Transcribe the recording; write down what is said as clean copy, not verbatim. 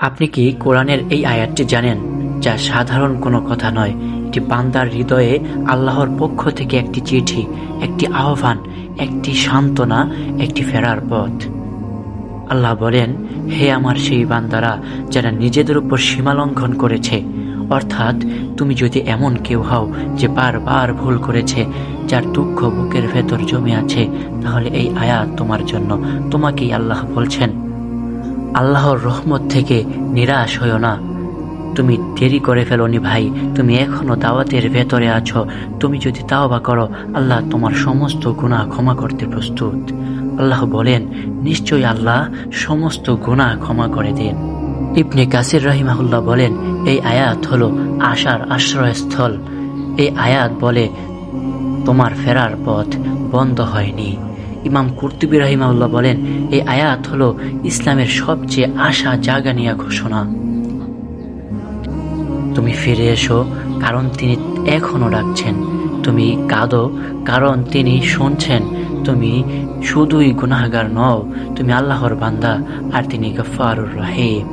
আপনি কি কোরআনের এই আয়াতটি জানেন, যা সাধারণ কোনো কথা নয়? এটি বান্দার হৃদয়ে আল্লাহর পক্ষ থেকে একটি চিঠি, একটি আহ্বান, একটি সান্ত্বনা, একটি ফেরার পথ। আল্লাহ বলেন, হে আমার সেই বান্দারা যারা নিজেদের উপর সীমা লঙ্ঘন করেছে, অর্থাৎ তুমি যদি এমন কেউ হও যে বারবার ভুল করেছে, যার দুঃখ বুকের ভেতর জমে আছে, তাহলে এই আয়াত তোমার জন্য। তোমাকেই আল্লাহ বলছেন, আল্লাহর রহমত থেকে নিরাশ হইও না। তুমি দেরি করে ফেলোনি ভাই, তুমি এখনো দাওয়াতের ভেতরে আছো। তুমি যদি তাওবা করো, আল্লাহ তোমার সমস্ত গুনাহ ক্ষমা করতে প্রস্তুত। আল্লাহ বলেন, নিশ্চয়ই আল্লাহ সমস্ত গুনাহ ক্ষমা করে দেন। ইবনে কাসির রাহিমাহুল্লাহ বলেন, এই আয়াত হলো আশার আশ্রয়স্থল। এই আয়াত বলে তোমার ফেরার পথ বন্ধ হয়নি। ইমাম কুরতুবী রাহিমাহুল্লাহ বলেন, এই আয়াত হলো ইসলামের সবচেয়ে আশা জাগানিয়া ঘোষণা। তুমি ফিরে এসো, কারণ তিনি এখনো ডাকছেন। তুমি কাঁদো, কারণ তিনি শুনছেন। তুমি শুধুই গুনাহগার নও, তুমি আল্লাহর বান্দা, আর তিনি গফফারুর রহিম।